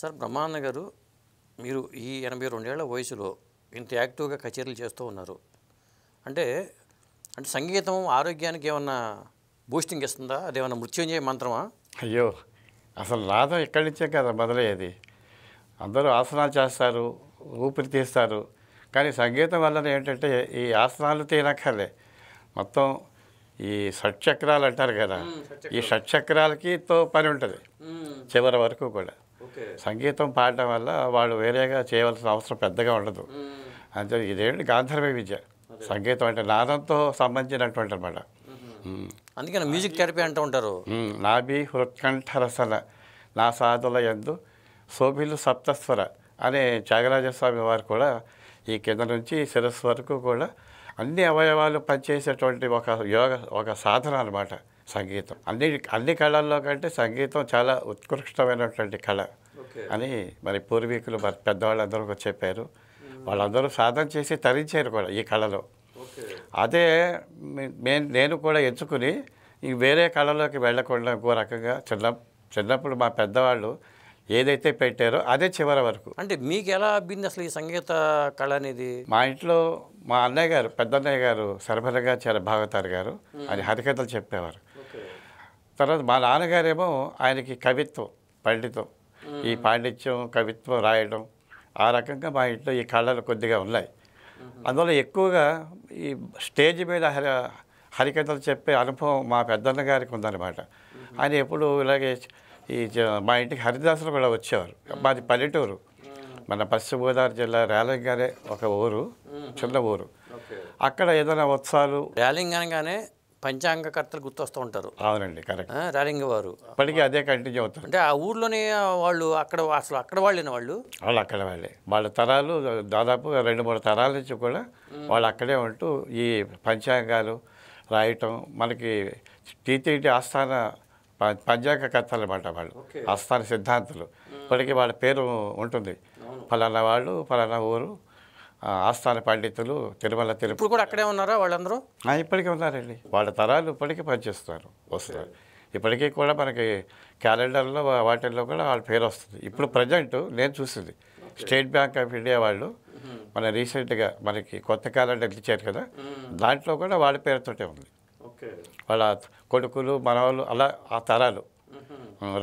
Sir Brahmananda గారు, మీరు ఈ 82 ఏళ్ల వయసులో ఇంత యాక్టివ్గా కచేరీలు చేస్తూ ఉన్నారు. అంటే అంటే సంగీతం ఆరోగ్యానికి ఏమన్నా బూస్టింగ్ ఇస్తుందా? అదేమన్నా మృత్యుంజయ మంత్రమా? అయ్యో! అసలు నాదం ఇక్కడి నుంచే కదా మొదలయ్యేది. అందరూ ఆసనాలు చేస్తారు, ఊపిరి తీస్తారు. కానీ సంగీతం వలన ఏంటంటే ఈ ఆసనాలు తీయనక్కర్లే. మొత్తం ఈ షట్చక్రాలు అంటారు కదా, ఈ షట్చక్రాలకితో పని ఉంటుంది చివరి వరకు కూడా. సంగీతం పాడడం వల్ల వాళ్ళు వేరేగా చేయవలసిన అవసరం పెద్దగా ఉండదు. అంటే ఇదేంటి గాంధర్వ విద్య. సంగీతం అంటే నాదంతో సంబంధించినటువంటి అనమాట. అందుకని మ్యూజిక్ థెరపీ అంటూ ఉంటారు. నాభి హృత్కంఠరసన నా సాధుల యందు శోభిలు సప్తస్వర అనే త్యాగరాజస్వామి వారు కూడా ఈ కింద నుంచి శిరస్సు వరకు కూడా అన్ని అవయవాలు పనిచేసేటువంటి ఒక సాధన అనమాట సంగీతం. అన్ని కళల్లో కంటే సంగీతం చాలా ఉత్కృష్టమైనటువంటి కళ అని మరి పూర్వీకులు మరి పెద్దవాళ్ళందరూ కూడా చెప్పారు. వాళ్ళందరూ సాధన చేసి తరించారు కూడా ఈ కళలో. అదే నేను కూడా ఎంచుకుని ఈ వేరే కళలోకి వెళ్ళకుండా ఇంకో రకంగా చిన్నప్పుడు మా పెద్దవాళ్ళు ఏదైతే పెట్టారో అదే చివరి వరకు. అంటే మీకు ఎలా అబ్బింది అసలు ఈ సంగీత కళ అనేది? మా ఇంట్లో మా అన్నయ్య గారు, పెద్దన్నయ్య గారు శరభరగాచార్య భాగవతారు గారు, ఆయన హరికథలు చెప్పేవారు. తర్వాత మా నాన్నగారేమో ఆయనకి కవిత్వం, పండితం, ఈ పాండిత్యం, కవిత్వం రాయడం, ఆ రకంగా మా ఇంట్లో ఈ కళలు కొద్దిగా ఉన్నాయి. అందువల్ల ఎక్కువగా ఈ స్టేజ్ మీద హరికథలు చెప్పే అనుభవం మా పెద్దన్న గారికి ఉందన్నమాట. ఆయన ఎప్పుడు ఇలాగే మా ఇంటికి హరిదాసులు కూడా వచ్చేవారు. మాది పల్లెటూరు, మన పశ్చిమ గోదావరి జిల్లా రేలంగానే ఒక ఊరు, చిన్న ఊరు. అక్కడ ఏదైనా ఉత్సవాలు ర్యాలింగ్ అనగానే పంచాంగకర్తలు గుర్తొస్తూ ఉంటారు. అవునండి, కరెక్ట్. ర్యాలింగ్ వారు ఇప్పటికీ అదే కంటిన్యూ అవుతుంది. అంటే ఆ ఊర్లోనే వాళ్ళు అక్కడ వాళ్ళేనా వాళ్ళు అక్కడ వాళ్ళే, వాళ్ళ తరాలు దాదాపు 2-3 తరాల నుంచి కూడా వాళ్ళు అక్కడే ఉంటూ ఈ పంచాంగాలు రాయటం. మనకి టీటీడీ ఆస్థాన పంచాంగకర్తలు అన్నమాట వాళ్ళు, ఆస్థాన సిద్ధాంతులు. ఇప్పటికీ వాళ్ళ పేరు ఉంటుంది, ఫలానా వాళ్ళు, ఫలానా ఊరు ఆస్థాన పండితులు, తిరుమల తిరుపతి. ఇప్పుడు కూడా అక్కడే ఉన్నారా వాళ్ళందరూ? ఇప్పటికీ ఉన్నారండి. వాళ్ళ తరాలు ఇప్పటికీ పనిచేస్తారు, వస్తారు. ఇప్పటికీ కూడా మనకి క్యాలెండర్లో వాటిల్లో కూడా వాళ్ళ పేరు వస్తుంది. ఇప్పుడు ప్రజెంట్ నేను చూసింది స్టేట్ బ్యాంక్ ఆఫ్ ఇండియా వాళ్ళు మన రీసెంట్గా మనకి కొత్త క్యాలెండర్ ఇచ్చారు కదా, దాంట్లో కూడా వాళ్ళ పేరుతోటే ఉంది. వాళ్ళ కొడుకులు, మనవాళ్ళు, అలా ఆ తరాలు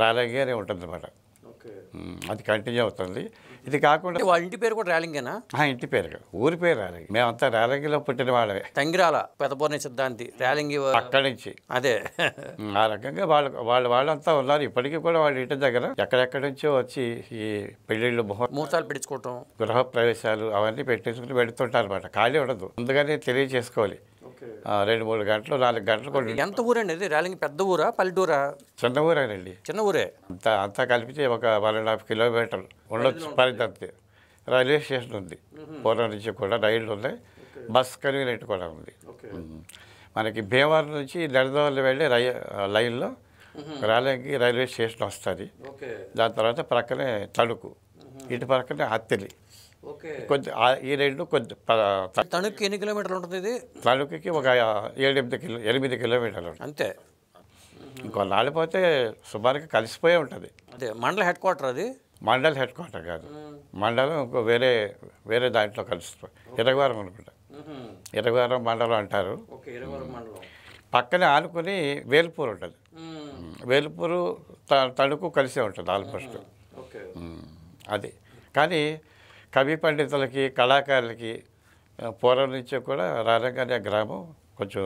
రాలంగే ఉంటుంది అన్నమాట. అది కంటిన్యూ అవుతుంది. ఇది కాకుండా వాళ్ళ ఇంటి పేరు కూడా ర్యాలింగేనా? ఇంటి పేరు, ఊరి పేరు రాలంగి. మేమంతా రాలంగిలో పుట్టిన వాళ్ళమే. తంగిరాల పెదపూర్ణ సిద్ధాంతి ర్యాలింగి అక్కడి నుంచి. అదే ఆ రకంగా వాళ్ళంతా ఉన్నారు. ఇప్పటికీ కూడా వాళ్ళ ఇంటి దగ్గర ఎక్కడెక్కడి నుంచో వచ్చి ఈ పెళ్ళిళ్ళు, ముహూర్తాలు పెట్టించుకోవటం, గృహ ప్రవేశాలు అవన్నీ పెట్టేసుకుని పెడుతుంటారు అనమాట. ఖాళీ ఉండదు, ముందుగానే తెలియజేసుకోవాలి. 2-3 గంటలు, 4 గంటలు కూడా. ఎంత ఊరండి అది? ర్యాలింగ్ పెద్ద ఊరా, పల్లెటూరా? చిన్న ఊరేనండి. చిన్న ఊరే. అంతా కలిపితే ఒక 1.5 కిలోమీటర్లు ఉండొచ్చు పరిధి. రైల్వే స్టేషన్ ఉంది, పూర్వం నుంచి కూడా రైళ్ళు ఉన్నాయి, బస్ కన్వీనియంట్ కూడా ఉంది. మనకి భీమవరం నుంచి నెడదవల్లి వెళ్ళే లైన్లో రాలంగి రైల్వే స్టేషన్ వస్తుంది. దాని తర్వాత ప్రక్కనే తణుకు, ఇటు ప్రక్కనే హత్తిలి. కొద్ది ఈ రెండు కొద్ది. తణుక్కి ఎన్ని కిలోమీటర్లు ఉంటుంది ఇది? తణుకుకి ఒక 8 కిలోమీటర్లు అంతే. ఇంకొన్నాళ్ళు పోతే సుమారుగా కలిసిపోయే ఉంటుంది. అదే మండల హెడ్ క్వార్టర్ అది? మండల్ హెడ్ క్వార్టర్ కాదు, మండలం ఇంకో వేరే దాంట్లో కలుస్తుంది. ఇరగవరం అనుకుంటా, ఇరగవరం మండలం అంటారు. పక్కనే ఆనుకుని వేల్పూర్ ఉంటుంది. వేల్పూరు తణుకు కలిసే ఉంటుంది ఆల్మోస్ట్. అది కానీ కవి పండితులకి, కళాకారులకి పూర్వం నుంచి కూడా రాలంగి అనే గ్రామం కొంచెం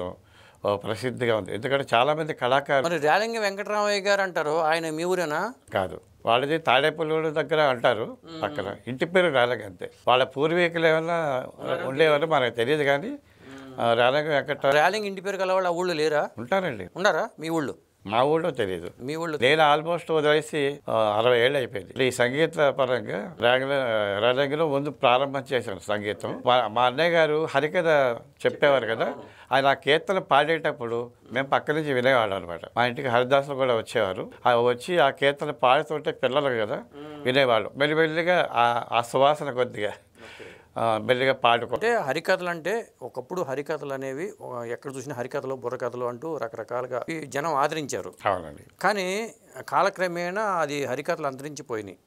ప్రసిద్ధిగా ఉంది. ఎందుకంటే చాలామంది కళాకారులు. మరి ర్యాలింగి వెంకటరామయ్య గారు అంటారు, ఆయన మీ ఊరేనా? కాదు, వాళ్ళది తాడేపల్లి దగ్గర అంటారు పక్కన. ఇంటి పేరు రాలంగి అంతే. వాళ్ళ పూర్వీకులు ఏమైనా ఉండేవారు మనకు తెలియదు. కానీ రాలంగి ర్యాలింగి ఇంటి పేరు గల వాళ్ళు ఆ ఊళ్ళో లేరా? ఉంటారండి. ఉన్నారా మీ ఊళ్ళో? మా ఊళ్ళో తెలియదు. మీ ఊళ్ళో? నేను ఆల్మోస్ట్ వదిలేసి 60 ఏళ్ళు అయిపోయింది. ఈ సంగీత పరంగా రాలంగిలో ముందు ప్రారంభం చేశాను సంగీతం. మా అన్నయ్య గారు హరికథ చెప్పేవారు కదా, ఆయన ఆ కీర్తన పాడేటప్పుడు మేము పక్క నుంచి వినేవాళ్ళం అనమాట. మా ఇంటికి హరిదాసులు కూడా వచ్చేవారు. వచ్చి ఆ కీర్తన పాడుతుంటే పిల్లలు కదా వినేవాళ్ళు. మెల్లిమెల్లిగా ఆ సువాసన కొద్దిగా మెల్లిగా పాడుకో. అంటే హరికథలు అంటే ఒకప్పుడు హరికథలు అనేవి ఎక్కడ చూసినా హరికథలు, బుర్రకథలు అంటూ రకరకాలుగా జనం ఆదరించారు. అవునండి. కానీ కాలక్రమేణా అది హరికథలు అంతరించిపోయినాయి.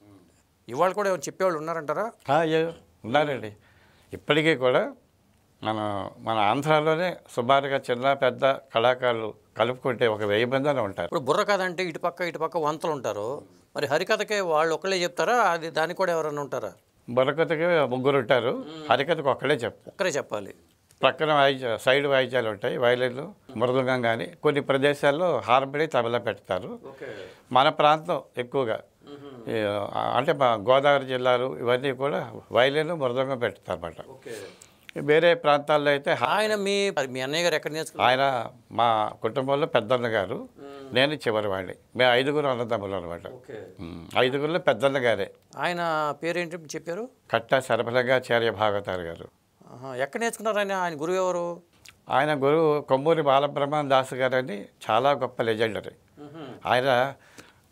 ఇవాళ కూడా ఎవరు చెప్పేవాళ్ళు ఉన్నారంటారా? ఉన్నారండి. ఇప్పటికీ కూడా మన మన ఆంధ్రాలోనే సుమారుగా చిన్న పెద్ద కళాకారులు కలుపుకుంటే ఒక 1000 మంది ఉంటారు. ఇప్పుడు బుర్ర కథ అంటే ఇటుపక్క వంతలు ఉంటారు. మరి హరికథకే వాళ్ళు ఒక్కళ్ళే చెప్తారా? అది దానికి కూడా ఎవరైనా ఉంటారా? బుర్రకథకి 3 ఉంటారు, హరికథకు ఒక్కడే చెప్తారు. ఒక్కరే చెప్పాలి. ప్రక్కన సైడ్ వాయిద్యాలు ఉంటాయి, వయలిన్లు, మృదంగం. కానీ కొన్ని ప్రదేశాల్లో హార్మోని, తబలా పెడతారు. మన ప్రాంతం ఎక్కువగా అంటే మా గోదావరి జిల్లాలు ఇవన్నీ కూడా వయలిన్, మృదంగం పెడతారు అన్నమాట. వేరే ప్రాంతాల్లో అయితే ఆయన మీ అన్నయ్య గారు ఎక్కడ నేర్చుకున్నారు? ఆయన మా కుటుంబంలో పెద్దన్న గారు, నేను చివరి వాడిని. మేము 5గురు అన్నదమ్ములు అనమాట. 5గురులో పెద్దన్న గారే. ఆయన పేరేంటి చెప్పారు? కట్టా శరభలంగాచార్య భాగవతారు గారు. ఎక్కడ నేర్చుకున్నారు ఆయన? ఆయన గురువు ఎవరు? ఆయన గురువు కొమ్మూరి బాలబ్రహ్మణ దాస్ గారు అని చాలా గొప్ప లెజెండరీ. ఆయన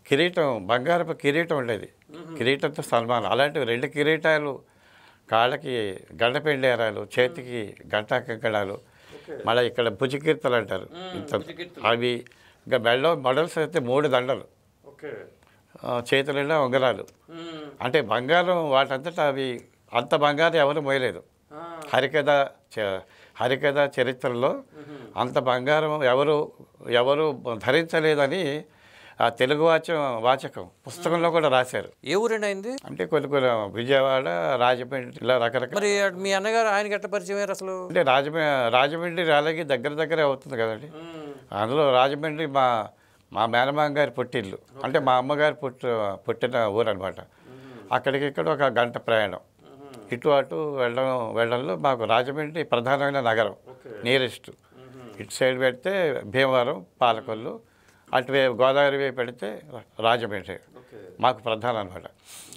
కిరీటం, బంగారపు కిరీటం ఉండేది, కిరీటంతో సన్మానం. అలాంటివి 2 కిరీటాలు, కాళ్ళకి గండపెండేరాలు, చేతికి గంటా కంకణాలు, మళ్ళీ ఇక్కడ భుజకీర్తలు అంటారు ఇంత, అవి ఇంకా మెడలో మోడల్స్ అయితే 3 దండలు, చేతులలో ఉంగరాలు. అంటే బంగారం వాటంతటా అవి, అంత బంగారం ఎవరు మోయలేదు. హరికథ చరిత్రలో అంత బంగారం ఎవరు ధరించలేదని ఆ తెలుగు వాచకం పుస్తకంలో కూడా రాశారు. ఏ ఊరండి అయింది? అంటే కొన్ని విజయవాడ, రాజమండ్రి, ఇలా రకరకాల. మరి మీ అన్నగారు ఆయనకి ఎట్లా పరిచయం అయ్యారు అసలు? అంటే రాజమండ్రి రాలకి దగ్గరే అవుతుంది కదండి. అందులో రాజమండ్రి మా మేనమామ గారి పుట్టిల్లు, అంటే మా అమ్మగారు పుట్టిన ఊరు అనమాట. అక్కడికి ఇక్కడ ఒక గంట ప్రయాణం, ఇటు అటు వెళ్ళడంలో మాకు రాజమండ్రి ప్రధానమైన నగరం, నియరెస్ట్. ఇటు సైడ్ పెడితే భీమవరం, పాలకొల్లు, అటువైపు గోదావరి వైపు పెడితే రాజమండ్రి మాకు ప్రధానం అనమాట.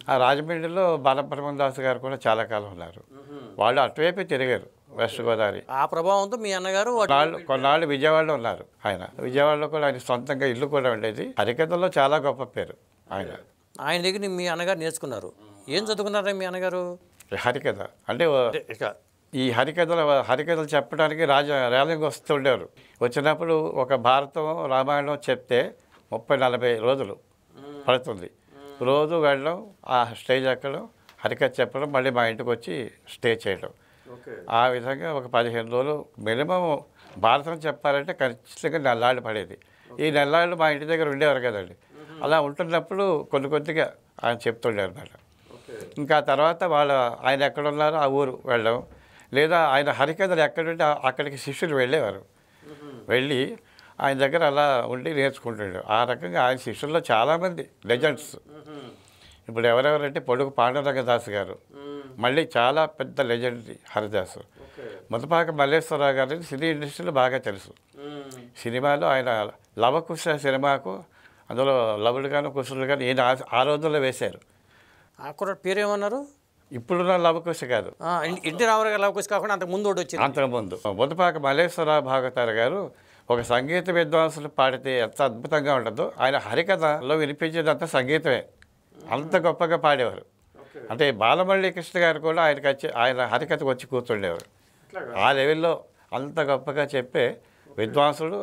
ఆ రాజమండ్రిలో బాలబ్రహ్మణ దాస్ గారు కూడా చాలా కాలం ఉన్నారు. వాళ్ళు అటువైపే తిరిగారు, వెస్ట్ గోదావరి. ఆ ప్రభావంతో మీ అన్నగారు కొన్నాళ్ళు విజయవాడలో ఉన్నారు. ఆయన విజయవాడలో కూడా ఆయన సొంతంగా ఇల్లు కూడా ఉండేది. హరికథలో చాలా గొప్ప పేరు ఆయన దగ్గర మీ అన్నగారు నేర్చుకున్నారు. ఏం చదువుకున్నారా మీ అన్నగారు? హరికథ. అంటే ఈ హరికథలు చెప్పడానికి ర్యాలింగ్ వస్తుండేవారు. వచ్చినప్పుడు ఒక భారతం, రామాయణం చెప్తే 30-40 రోజులు పడుతుంది. రోజు వెళ్ళడం, ఆ స్టేజ్ ఎక్కడం, హరికథ చెప్పడం, మళ్ళీ మా ఇంటికి వచ్చి స్టే చేయడం. ఆ విధంగా ఒక 15 రోజులు మినిమం భారతం చెప్పాలంటే ఖచ్చితంగా నెల్లాళ్ళు పడేది. ఈ నెల్లాళ్ళు మా ఇంటి దగ్గర ఉండేవారు కదండి. అలా ఉంటున్నప్పుడు కొద్దిగా ఆయన చెప్తుండేవారు అన్నమాట. ఇంకా తర్వాత ఆయన ఎక్కడున్నారో ఆ ఊరు వెళ్ళడం, లేదా ఆయన హరికథలు ఎక్కడుంటే అక్కడికి శిష్యులు వెళ్ళేవారు. వెళ్ళి ఆయన దగ్గర అలా ఉండి నేర్చుకుంటాడు. ఆ రకంగా ఆయన శిష్యుల్లో చాలామంది లెజెండ్స్. ఇప్పుడు ఎవరెవరంటే పొడుగు పాండురంగదాస్ గారు, మళ్ళీ చాలా పెద్ద లెజెండ్ హరిదాసు. ముతపాక మల్లేశ్వరరావు గారిని సినీ ఇండస్ట్రీలో బాగా తెలుసు. సినిమాలో ఆయన లవకుశ సినిమాకు, అందులో లవుడు గాను కుశులు కానీ ఈయన ఆ రోజుల్లో వేశారు. పేరేమన్నారు? ఇప్పుడున్న లవకుశ కాదు, ఎన్టీ రామారావు గారు లవకుశ కాకుండా అంతకుముందు వచ్చింది. అంతకుముందు ముతపాక మల్లేశ్వరరావు భాగవతారు గారు ఒక సంగీత విద్వాంసులు పాడితే ఎంత అద్భుతంగా ఉంటుందో, ఆయన హరికథలో వినిపించేదంతా సంగీతమే. అంత గొప్పగా పాడేవారు. అంటే బాలమల్లి కృష్ణ గారు కూడా ఆయన హరికథకు వచ్చి కూర్చుండేవారు. ఆ లెవెల్లో అంత గొప్పగా చెప్పే విద్వాంసుడు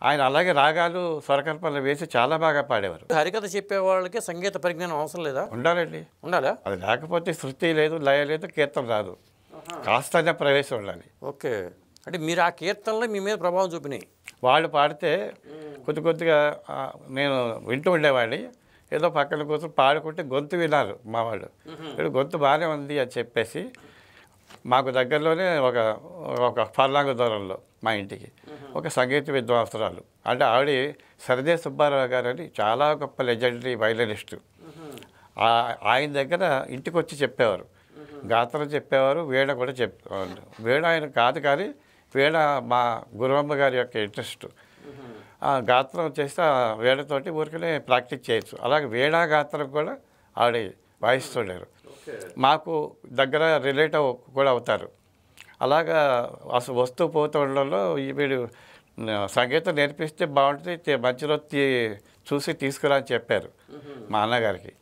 ఆయన. అలాగే రాగాలు, స్వరకల్పనలు వేసి చాలా బాగా పాడేవారు. హరికథ చెప్పే వాళ్ళకి సంగీత పరిజ్ఞానం అవసరం లేదా? ఉండాలండి. ఉండాలా? అది లేకపోతే శృతి లేదు, లయ లేదు, కీర్తన రాదు. కాస్తనే ప్రవేశం ఉండాలి. ఓకే. అంటే మీరు ఆ కీర్తనలో మీ మీద ప్రభావం చూపినాయి. వాళ్ళు పాడితే కొద్దిగా నేను వింటూ ఉండేవాడిని. ఏదో పక్కన కూర్చొని పాడుకుంటే గొంతు విన్నారు మా వాళ్ళు. గొంతు బాగానే ఉంది అని చెప్పేసి మాకు దగ్గరలోనే ఒక ఫర్లాంగ్ దూరంలో మా ఇంటికి ఒక సంగీత విద్వాంసురాలు, అంటే ఆవిడ సరదే సుబ్బారావు గారు అని చాలా గొప్ప లెజెండరీ వైలనిస్టు. ఆయన దగ్గర ఇంటికి వచ్చి చెప్పేవారు, గాత్రం చెప్పేవారు, వీణ కూడా చెప్పేవారు. వీణ ఆయన కాదు కానీ వీణ మా గురువమ్మ గారి యొక్క ఇంట్రెస్ట్. గాత్రం చేస్తే వీణతోటి ఊరికనే ప్రాక్టీస్ చేయొచ్చు. అలాగే వీణా గాత్రం కూడా ఆవిడ వాయిస్తుండారు. మాకు దగ్గర రిలేటివ్ కూడా అవుతారు. అలాగా అసలు వస్తూ పోతూ ఉండడంలో వీడు సంగీతం నేర్పిస్తే బాగుంటుంది, మంచి రోజు చూసి తీసుకురా అని చెప్పారు మా అన్నగారికి.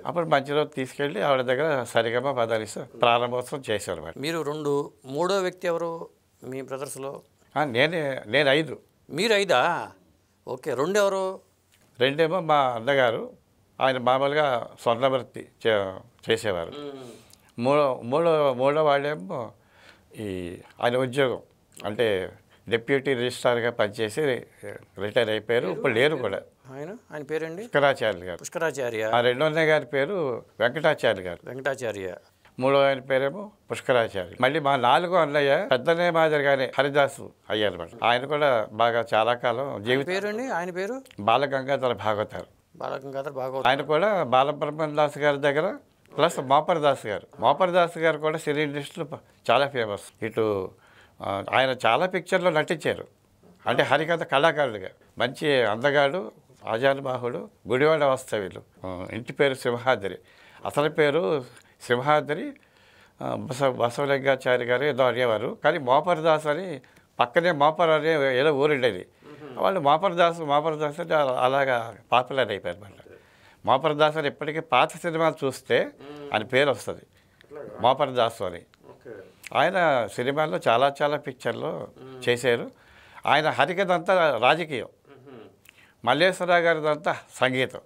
అప్పుడు మంచి రోజు తీసుకెళ్ళి ఆవిడ దగ్గర సరిగమ పదాలిస్తూ ప్రారంభోత్సవం చేశారు. మీరు మూడో వ్యక్తి ఎవరు మీ బ్రదర్స్లో? నేను 5. మీరు 5? ఓకే. 2 ఎవరు? 2 మా అన్నగారు, ఆయన మామూలుగా స్వర్ణవృత్తి చేసేవారు. మూడో మూడో మూడో వాళ్ళేమో ఈ ఆయన ఉద్యోగం అంటే డిప్యూటీ రిజిస్ట్రార్గా పనిచేసి రిటైర్ అయిపోయారు. ఇప్పుడు లేరు కూడా. ఆయన పేరండి పుష్కరాచార్యులు గారు. పుష్కరాచార్య. ఆ రెండో అన్నయ్య గారి పేరు వెంకటాచార్య గారు. వెంకటాచార్య. మూడో ఆయన పేరేమో పుష్కరాచార్య. మళ్ళీ మా నాలుగో అన్నయ్య పెద్దనే మాదిరిగానే హరిదాసు అయ్యారన్నమాట. ఆయన కూడా బాగా చాలా కాలం పేరండి ఆయన పేరు బాలగంగాధర భాగవతారు. బాలగంగాధర భాగవత. ఆయన కూడా బాలబ్రహ్మదాస్ గారి దగ్గర ప్లస్ మోపరదాస్ గారు. మోపరదాస్ గారు కూడా సినీ ఇండస్ట్రీలో చాలా ఫేమస్. ఇటు ఆయన చాలా పిక్చర్లో నటించారు. అంటే హరికథ కళాకారుడిగా మంచి అందగాడు, ఆజానుబాహుడు, గుడివాడ వాస్తవ్యులు. ఇంటి పేరు సింహాద్రి. అసలు పేరు సింహాద్రి బసవలింగాచారి గారు ఏదో అనేవారు. కానీ మోపరదాస్ అని పక్కనే మోపర్ అనే ఏదో ఊరుండేది. వాళ్ళు మోపరదాస్ అంటే అలాగా పాపులర్ అయిపోయారు అన్నమాట. మోపరదాస్ అని ఇప్పటికీ పాత సినిమాలు చూస్తే ఆయన పేరు వస్తుంది, మోపరదాసు అని. ఆయన సినిమాల్లో చాలా చాలా పిక్చర్లు చేశారు. ఆయన హరికథ అంతా రాజకీయం, మల్లేశ్వరరావు గారిదంతా సంగీతం.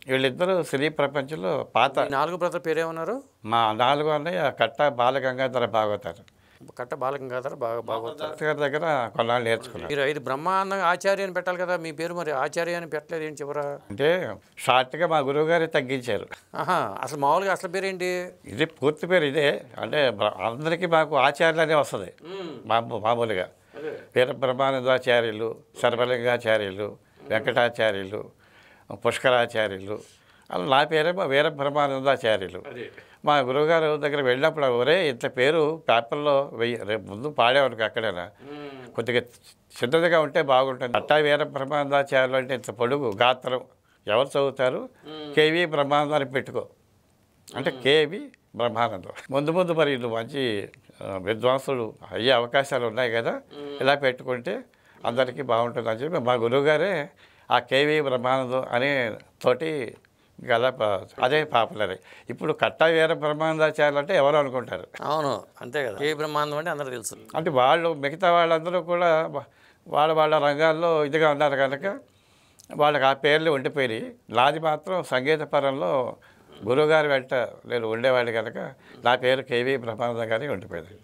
వీళ్ళిద్దరూ సినీ ప్రపంచంలో పాత. నాలుగు బ్రదర్ పేరేమన్నారు? మా నాలుగో అన్నయ్య కట్ట బాలగంగాధర భాగవతారు. కట్ట బాలగంగాధర భాగవతారు గారి దగ్గర కొన్నాళ్ళు నేర్చుకున్నారు. మీరు 5 బ్రహ్మాండ ఆచార్య అని పెట్టాలి కదా, మీ పేరు మరి ఆచార్య అని పెట్టలేదు ఏంటి చివర? అంటే షార్ట్గా మా గురువు గారే తగ్గించారు. అసలు మామూలుగా అసలు పేరేంటి? ఇది పూర్తి పేరు ఇదే. అంటే అందరికీ మాకు ఆచార్యులు అనే వస్తుంది మామూలుగా. వీర బ్రహ్మానందాచార్యులు, సర్వలింగాచార్యులు, వెంకటాచార్యులు, పుష్కరాచార్యులు, అలా నా పేరేమో వీర బ్రహ్మానందాచార్యులు. మా గురువుగారు దగ్గర వెళ్ళినప్పుడు ఒరే ఇంత పేరు పేపర్లో రేపు ముందు పాడేవారికి అక్కడైనా కొద్దిగా చిన్నదిగా ఉంటే బాగుంటుంది. అట్టా వీర బ్రహ్మానందాచార్యులు అంటే ఇంత పొడుగు గాత్రం ఎవరు చదువుతారు? కేవీ బ్రహ్మానందాన్ని పెట్టుకో అంటే కేవీ బ్రహ్మానందం. ముందు మరి ఇది మంచి విద్వాంసులు అయ్యే అవకాశాలు ఉన్నాయి కదా, ఇలా పెట్టుకుంటే అందరికీ బాగుంటుంది అని చెప్పి మా గురువుగారే ఆ కేవీ బ్రహ్మానందం అనే తోటి గల అదే పాపులర్. ఇప్పుడు కట్టా వీర బ్రహ్మానందాచార్యులు అంటే ఎవరు అనుకుంటారు. అవును అంతే కదా, కేవీ బ్రహ్మానందం అంటే అందరూ తెలుసు. అంటే వాళ్ళు మిగతా వాళ్ళందరూ కూడా వాళ్ళ రంగాల్లో ఇదిగా ఉన్నారు కనుక వాళ్ళకి ఆ పేర్లు ఉండిపోయి, నాది మాత్రం సంగీత పరంలో గురువుగారి వెంట నేను ఉండేవాడిని కనుక నా పేరు కేవీ బ్రహ్మానందం గారి ఉండిపోయింది.